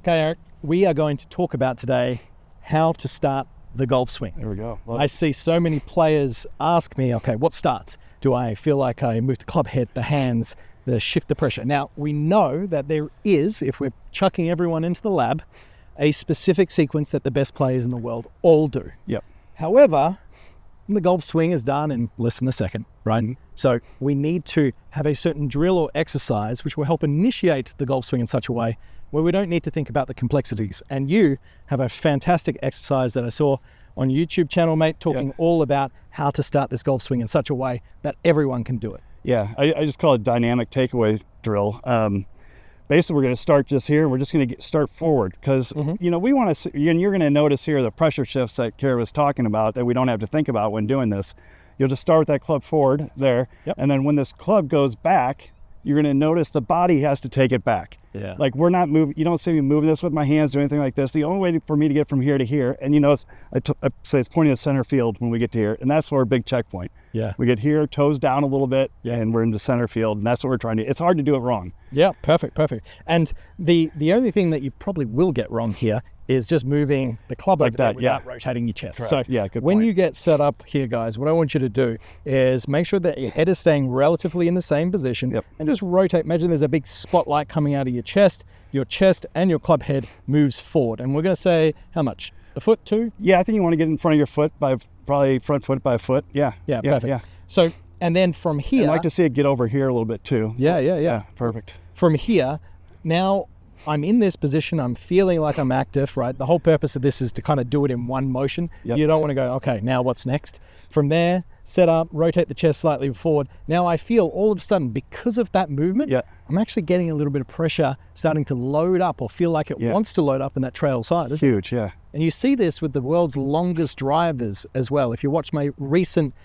Okay, Eric, we are going to talk about today how to start the golf swing. There we go. I see so many players ask me, okay, what starts? Do I feel like I move the club head, the hands, the shift the pressure? Now, we know that there is, if we're chucking everyone into the lab, a specific sequence that the best players in the world all do. Yep. However, the golf swing is done in less than a second, right? Mm-hmm. So we need to have a certain drill or exercise which will help initiate the golf swing in such a way where we don't need to think about the complexities. And you have a fantastic exercise that I saw on YouTube channel, mate, talking all about how to start this golf swing in such a way that everyone can do it. Yeah, I just call it dynamic takeaway drill. Basically, we're going to start just here. We're just going to start forward because, we want to, and you're going to notice here the pressure shifts that Kara was talking about that we don't have to think about when doing this. You'll just start with that club forward there. Yep. And then when this club goes back, you're going to notice the body has to take it back. Yeah. Like we're not moving, you don't see me moving this with my hands, do anything like this. The only way for me to get from here to here, and I say it's pointing at center field when we get to here, and that's our big checkpoint. Yeah. We get here, toes down a little bit, and we're into center field, and that's what we're trying to do. It's hard to do it wrong. Yeah, perfect. And the only thing that you probably will get wrong here is just moving the club Like over there that, without rotating your chest. Correct. So Yeah, good when point. you get set up here, guys, what I want you to do is make sure that your head is staying relatively in the same position. Yep. And just rotate. Imagine there's a big spotlight coming out of your chest and your club head moves forward. And we're going to say how much? A foot, two? Yeah, I think you want to get in front of your foot by probably front foot by a foot. Yeah. Yeah, perfect. Yeah. So, and then from here. I'd like to see it get over here a little bit too. Yeah. Perfect. From here, now I'm in this position, I'm feeling like I'm active, right? The whole purpose of this is to kind of do it in one motion. Yep. You don't want to go, okay, now what's next? From there, set up, rotate the chest slightly forward. Now I feel all of a sudden, because of that movement, Yeah. I'm actually getting a little bit of pressure starting to load up or feel like it wants to load up in that trail side. Isn't it? Huge, yeah. And you see this with the world's longest drivers as well. If you watch my recent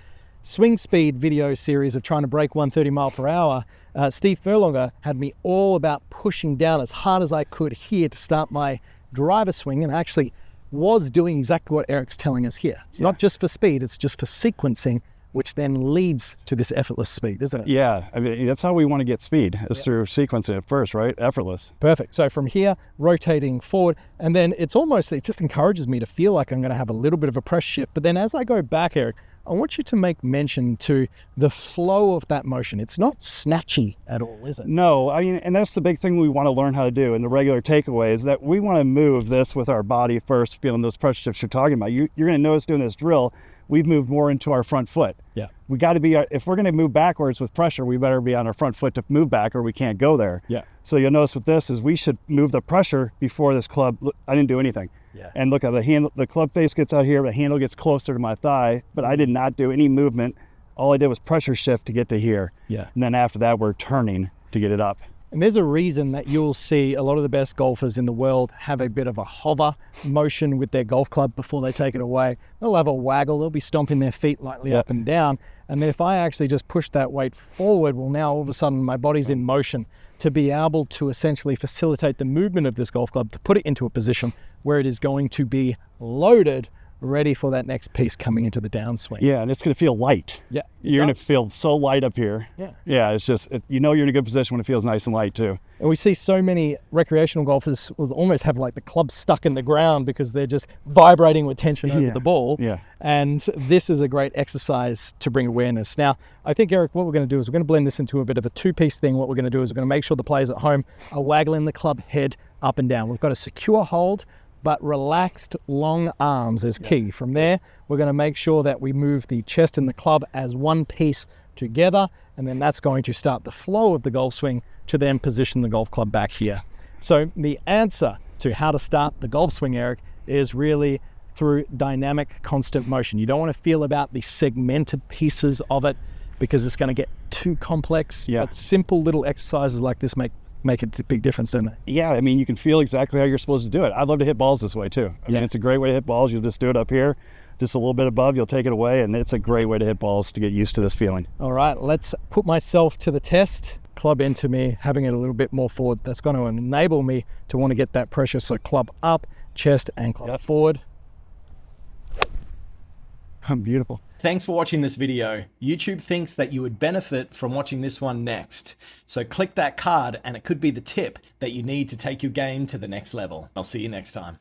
swing speed video series of trying to break 130 mile per hour, Steve Furlonger had me all about pushing down as hard as I could here to start my driver swing, and actually was doing exactly what Eric's telling us here. It's not just for speed, it's just for sequencing, which then leads to this effortless speed, isn't it? Yeah, I mean, that's how we want to get speed, is through sequencing it first, right? Effortless. Perfect. So from here, rotating forward, and then it just encourages me to feel like I'm going to have a little bit of a pressure shift. But then as I go back, Eric, I want you to make mention to the flow of that motion. It's not snatchy at all, is it? No, I mean, and that's the big thing we want to learn how to do in the regular takeaway is that we want to move this with our body first, feeling those pressure shifts you're talking about. You're going to notice doing this drill, we've moved more into our front foot. Yeah. We got to be, if we're going to move backwards with pressure, we better be on our front foot to move back or we can't go there. Yeah. So you'll notice with this is we should move the pressure before this club. Look, I didn't do anything. Yeah. And look at the handle, the club face gets out here, the handle gets closer to my thigh, but I did not do any movement. All I did was pressure shift to get to here. Yeah. And then after that, we're turning to get it up. And there's a reason that you'll see a lot of the best golfers in the world have a bit of a hover motion with their golf club before they take it away. They'll have a waggle, they'll be stomping their feet lightly up and down. And then if I actually just push that weight forward, well, now all of a sudden my body's in motion to be able to essentially facilitate the movement of this golf club, to put it into a position where it is going to be loaded, ready for that next piece coming into the downswing. Yeah, and it's going to feel light. Yeah, You're going to feel so light up here. Yeah. Yeah, it's just, you're in a good position when it feels nice and light too. And we see so many recreational golfers will almost have like the club stuck in the ground because they're just vibrating with tension over the ball. Yeah. And this is a great exercise to bring awareness. Now, I think, Eric, what we're going to do is we're going to blend this into a bit of a two-piece thing. What we're going to do is we're going to make sure the players at home are waggling the club head up and down. We've got a secure hold, but relaxed long arms is key. From there, we're going to make sure that we move the chest and the club as one piece together, and then that's going to start the flow of the golf swing to then position the golf club back here. So the answer to how to start the golf swing, Eric, is really through dynamic constant motion. You don't want to feel about the segmented pieces of it because it's going to get too complex. Yeah. But simple little exercises like this make a big difference, don't they? Yeah, I mean, you can feel exactly how you're supposed to do it. I'd love to hit balls this way too. I mean, it's a great way to hit balls. You'll just do it up here, just a little bit above, you'll take it away, and it's a great way to hit balls to get used to this feeling. All right, let's put myself to the test. Club into me, having it a little bit more forward. That's going to enable me to want to get that pressure. So club up, chest, and club forward. Beautiful. Thanks for watching this video. YouTube thinks that you would benefit from watching this one next. So click that card and it could be the tip that you need to take your game to the next level. I'll see you next time.